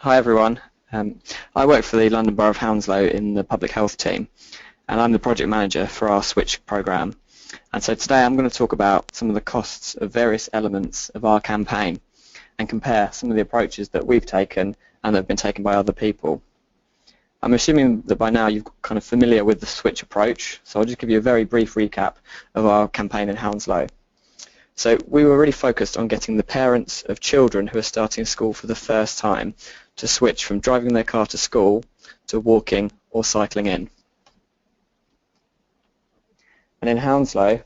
Hi everyone. I work for the London Borough of Hounslow in the public health team, and I'm the project manager for our Switch programme. And so today I'm going to talk about some of the costs of various elements of our campaign and compare some of the approaches that we've taken and that have been taken by other people. I'm assuming that by now you're kind of familiar with the Switch approach, so I'll just give you a very brief recap of our campaign in Hounslow. So we were really focused on getting the parents of children who are starting school for the first time to switch from driving their car to school to walking or cycling in. And in Hounslow,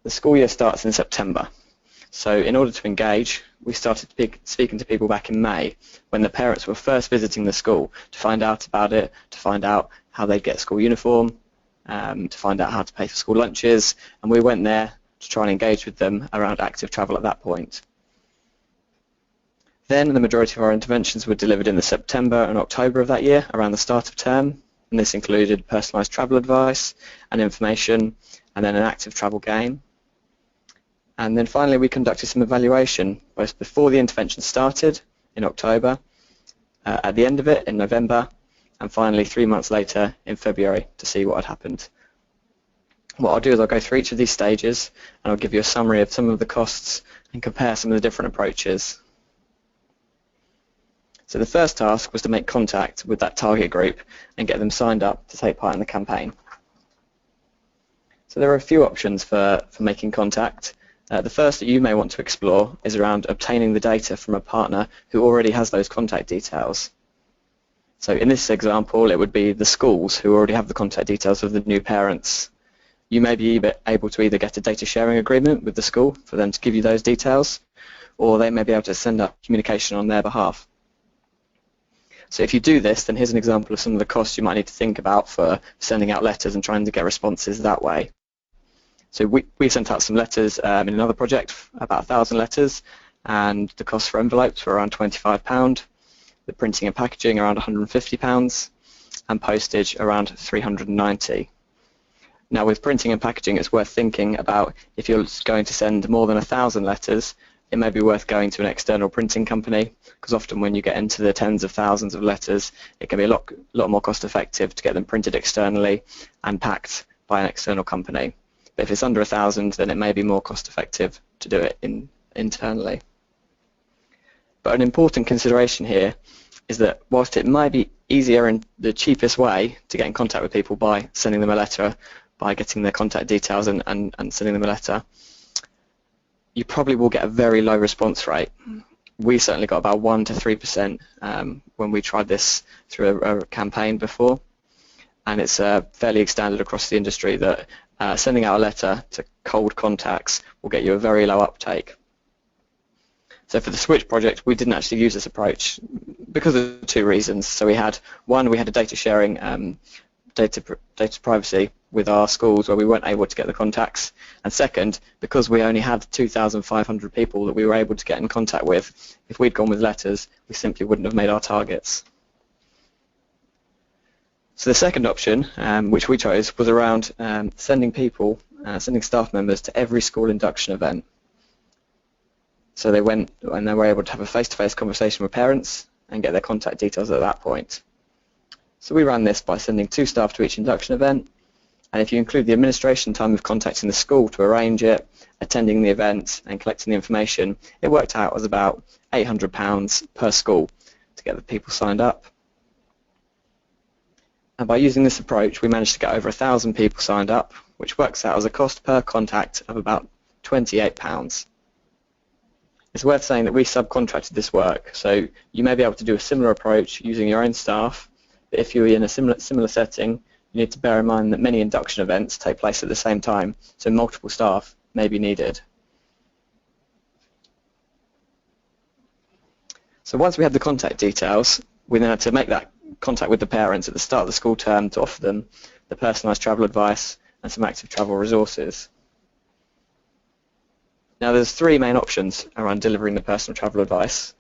the school year starts in September. So in order to engage, we started speaking to people back in May when the parents were first visiting the school to find out about it, to find out how they'd get school uniform, to find out how to pay for school lunches, and we went there to try and engage with them around active travel at that point. Then the majority of our interventions were delivered in the September and October of that year, around the start of term, and this included personalised travel advice and information, and then an active travel game. And then finally we conducted some evaluation, both before the intervention started in October, at the end of it in November, and finally 3 months later in February to see what had happened. What I'll do is I'll go through each of these stages and I'll give you a summary of some of the costs and compare some of the different approaches. So the first task was to make contact with that target group and get them signed up to take part in the campaign. So there are a few options for making contact. The first that you may want to explore is around obtaining the data from a partner who already has those contact details. So in this example, it would be the schools who already have the contact details of the new parents. You may be able to either get a data sharing agreement with the school for them to give you those details, or they may be able to send up communication on their behalf. So if you do this, then here's an example of some of the costs you might need to think about for sending out letters and trying to get responses that way. So we sent out some letters in another project, about 1,000 letters, and the cost for envelopes were around £25. The printing and packaging around £150, and postage around £390. Now with printing and packaging, it's worth thinking about if you're going to send more than 1,000 letters, it may be worth going to an external printing company, because often when you get into the tens of thousands of letters, it can be a lot more cost effective to get them printed externally and packed by an external company. But if it's under 1,000, then it may be more cost effective to do it internally. But an important consideration here is that whilst it might be easier and the cheapest way to get in contact with people by sending them a letter, by getting their contact details and sending them a letter, you probably will get a very low response rate. We certainly got about 1 to 3% when we tried this through a campaign before, and it's fairly standard across the industry that sending out a letter to cold contacts will get you a very low uptake. So for the Switch project, we didn't actually use this approach because of two reasons. So we had a data sharing, data privacy with our schools where we weren't able to get the contacts, and second, because we only had 2,500 people that we were able to get in contact with. If we'd gone with letters, we simply wouldn't have made our targets. So the second option, which we chose, was around sending staff members to every school induction event. So they went and they were able to have a face-to-face conversation with parents and get their contact details at that point. So we ran this by sending 2 staff to each induction event, and if you include the administration time of contacting the school to arrange it, attending the event and collecting the information, it worked out as about £800 per school to get the people signed up. And by using this approach, we managed to get over 1,000 people signed up, which works out as a cost per contact of about £28. It's worth saying that we subcontracted this work, so you may be able to do a similar approach using your own staff, but if you're in a similar setting, you need to bear in mind that many induction events take place at the same time, so multiple staff may be needed. So once we had the contact details, we then had to make that contact with the parents at the start of the school term to offer them the personalised travel advice and some active travel resources. Now there's 3 main options around delivering the personal travel advice,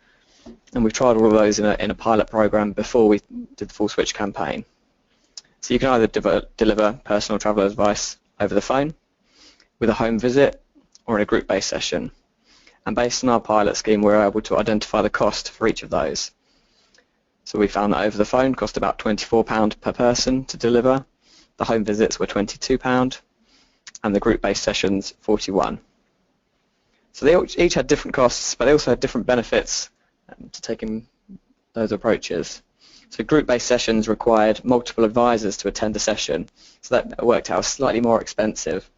and we've tried all of those in a pilot program before we did the full Switch campaign. So you can either deliver personal travel advice over the phone, with a home visit, or in a group-based session. and based on our pilot scheme we were able to identify the cost for each of those. So we found that over the phone cost about £24 per person to deliver, the home visits were £22, and the group-based sessions £41. So they each had different costs, but they also had different benefits to taking those approaches. So group-based sessions required multiple advisors to attend a session, so that worked out slightly more expensive,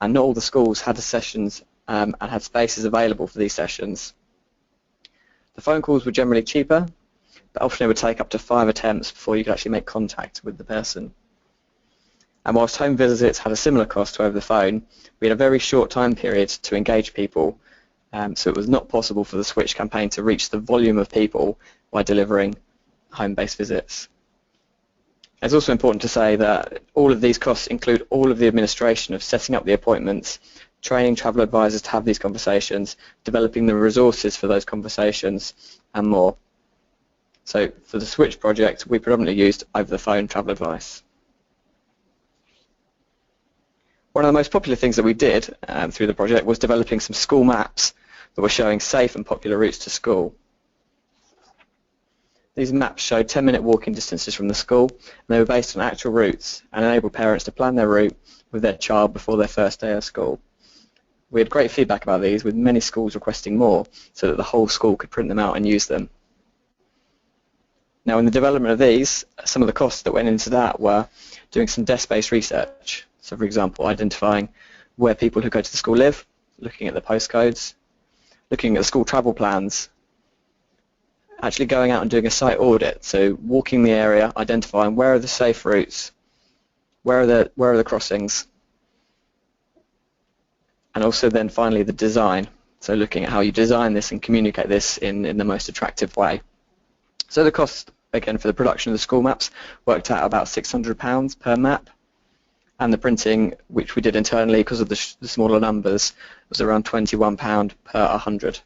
and not all the schools had the sessions and had spaces available for these sessions. The phone calls were generally cheaper, but often it would take up to 5 attempts before you could actually make contact with the person. And whilst home visits had a similar cost to over the phone, we had a very short time period to engage people, so it was not possible for the Switch campaign to reach the volume of people by delivering home-based visits. It's also important to say that all of these costs include all of the administration of setting up the appointments, training travel advisors to have these conversations, developing the resources for those conversations, and more. So for the Switch project, we predominantly used over-the-phone travel advice. One of the most popular things that we did through the project was developing some school maps that were showing safe and popular routes to school. These maps showed 10-minute walking distances from the school, and they were based on actual routes and enabled parents to plan their route with their child before their first day of school. We had great feedback about these, with many schools requesting more so that the whole school could print them out and use them. Now, in the development of these, some of the costs that went into that were doing some desk-based research. So, for example, identifying where people who go to the school live, looking at the postcodes, looking at the school travel plans, actually going out and doing a site audit, so walking the area, identifying where are the safe routes, where are the crossings, and also then finally the design, so looking at how you design this and communicate this in the most attractive way. So the cost, again, for the production of the school maps worked out about £600 per map, and the printing, which we did internally because of the smaller numbers, was around £21 per 100.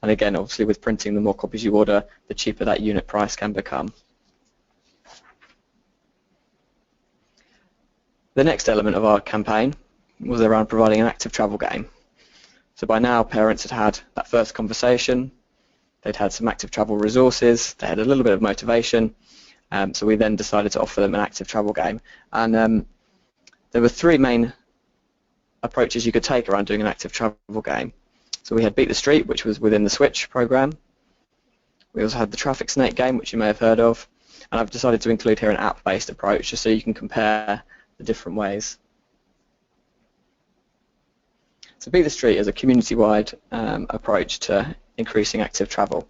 And again, obviously with printing, the more copies you order, the cheaper that unit price can become. The next element of our campaign was around providing an active travel game. So by now, parents had had that first conversation, they'd had some active travel resources, they had a little bit of motivation, so we then decided to offer them an active travel game. And there were 3 main approaches you could take around doing an active travel game. So we had Beat the Street, which was within the Switch program. We also had the Traffic Snake game, which you may have heard of. And I've decided to include here an app-based approach, just so you can compare the different ways. So Beat the Street is a community-wide approach to increasing active travel.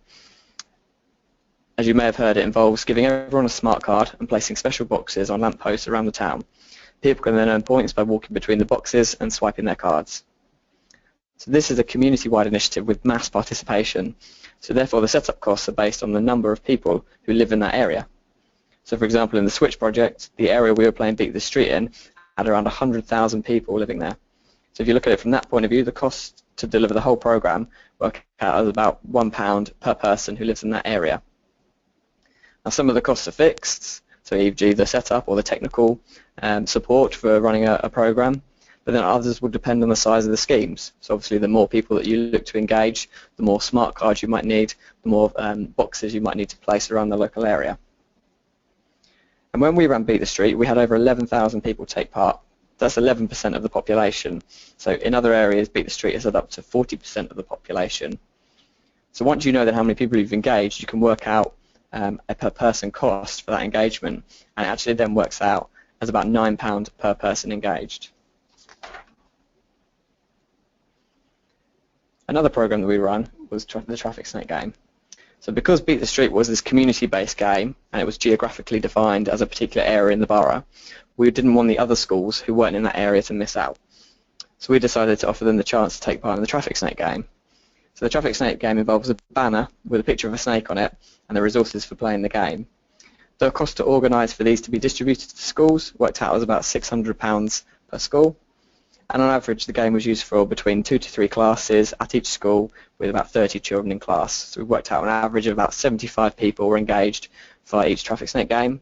As you may have heard, it involves giving everyone a smart card and placing special boxes on lampposts around the town. People can then earn points by walking between the boxes and swiping their cards. So this is a community-wide initiative with mass participation, so therefore the setup costs are based on the number of people who live in that area. So for example, in the Switch project, the area we were playing Beat the Street in had around 100,000 people living there. So if you look at it from that point of view, the cost to deliver the whole program work out as about £1 per person who lives in that area. Now some of the costs are fixed, so e.g. the setup or the technical support for running a program, but then others will depend on the size of the schemes. So obviously the more people that you look to engage, the more smart cards you might need, the more boxes you might need to place around the local area. And when we ran Beat the Street, we had over 11,000 people take part. That's 11% of the population. So in other areas, Beat the Street has had up to 40% of the population. So once you know then how many people you've engaged, you can work out a per person cost for that engagement, and it actually then works out as about £9 per person engaged. Another program that we run was the Traffic Snake game. So because Beat the Street was this community-based game and it was geographically defined as a particular area in the borough, we didn't want the other schools who weren't in that area to miss out. So we decided to offer them the chance to take part in the Traffic Snake game. So the Traffic Snake game involves a banner with a picture of a snake on it and the resources for playing the game. The cost to organise for these to be distributed to schools worked out as about £600 per school. And on average, the game was used for between 2 to 3 classes at each school with about 30 children in class. So we worked out an average of about 75 people were engaged via each Traffic Snake game,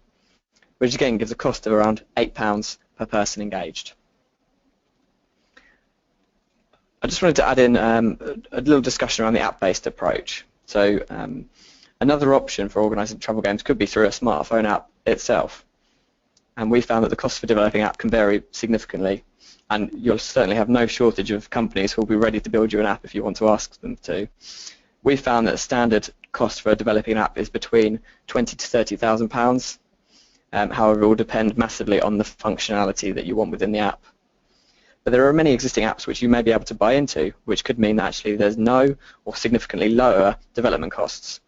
which again gives a cost of around £8 per person engaged. I just wanted to add in a little discussion around the app-based approach. So another option for organising travel games could be through a smartphone app itself. And we found that the cost for developing an app can vary significantly, and you'll certainly have no shortage of companies who will be ready to build you an app if you want to ask them to. We found that a standard cost for developing an app is between £20,000 to £30,000. However, it will depend massively on the functionality that you want within the app. But there are many existing apps which you may be able to buy into, which could mean that actually there's no or significantly lower development costs.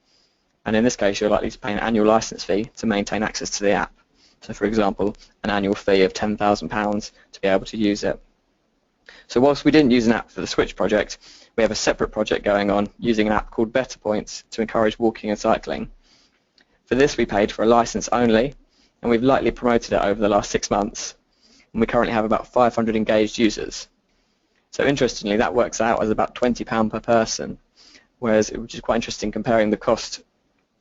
And in this case, you're likely to pay an annual license fee to maintain access to the app. So for example, an annual fee of £10,000 to be able to use it. So whilst we didn't use an app for the Switch project, we have a separate project going on using an app called Better Points to encourage walking and cycling. For this we paid for a license only, and we've lightly promoted it over the last 6 months, and we currently have about 500 engaged users. So interestingly, that works out as about £20 per person, which is quite interesting comparing the cost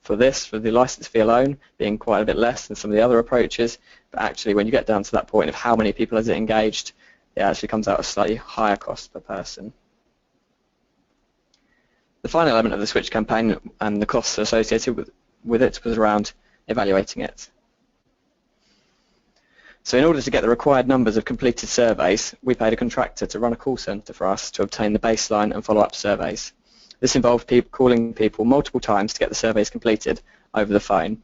for this, for the license fee alone, being quite a bit less than some of the other approaches, but actually when you get down to that point of how many people has it engaged, it actually comes out a slightly higher cost per person. The final element of the Switch campaign and the costs associated with it was around evaluating it. So in order to get the required numbers of completed surveys, we paid a contractor to run a call centre for us to obtain the baseline and follow-up surveys. This involved calling people multiple times to get the surveys completed over the phone,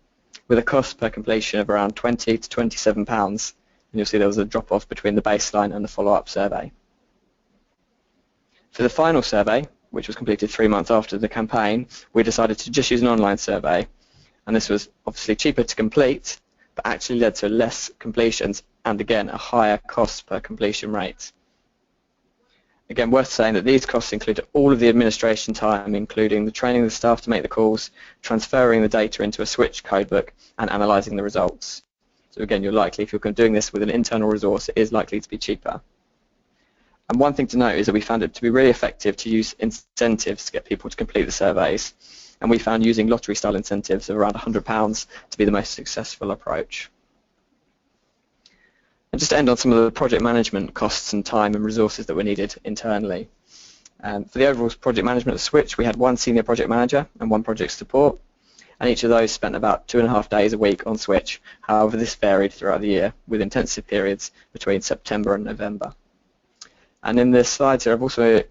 with a cost per completion of around £20 to £27, and you'll see there was a drop-off between the baseline and the follow-up survey. For the final survey, which was completed 3 months after the campaign, we decided to just use an online survey, and this was obviously cheaper to complete, but actually led to less completions and again a higher cost per completion rate. Again, worth saying that these costs include all of the administration time, including the training of the staff to make the calls, transferring the data into a Switch codebook, and analysing the results. So again, you're likely, if you're doing this with an internal resource, it is likely to be cheaper. And one thing to note is that we found it to be really effective to use incentives to get people to complete the surveys, and we found using lottery-style incentives of around £100 to be the most successful approach. And just to end on some of the project management costs and time and resources that were needed internally. For the overall project management of Switch, we had one senior project manager and one project support, and each of those spent about 2.5 days a week on Switch. However, this varied throughout the year, with intensive periods between September and November. And in the slides here, I've also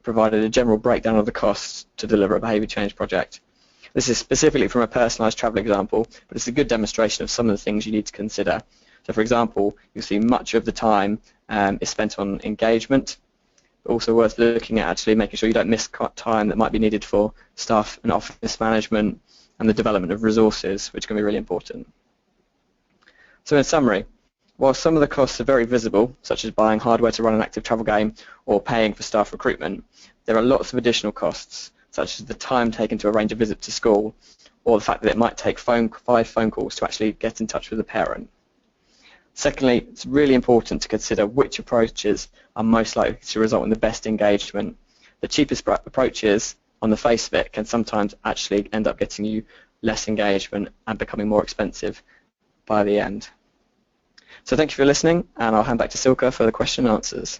provided a general breakdown of the costs to deliver a behaviour change project. This is specifically from a personalised travel example, but it's a good demonstration of some of the things you need to consider. So for example, you'll see much of the time is spent on engagement, but also worth looking at actually making sure you don't miss time that might be needed for staff and office management and the development of resources, which can be really important. So in summary, while some of the costs are very visible, such as buying hardware to run an active travel game or paying for staff recruitment, there are lots of additional costs, such as the time taken to arrange a visit to school, or the fact that it might take 5 phone calls to actually get in touch with the parent. Secondly, it's really important to consider which approaches are most likely to result in the best engagement. The cheapest approaches, on the face of it, can sometimes actually end up getting you less engagement and becoming more expensive by the end. So thank you for listening, and I'll hand back to Silke for the question and answers.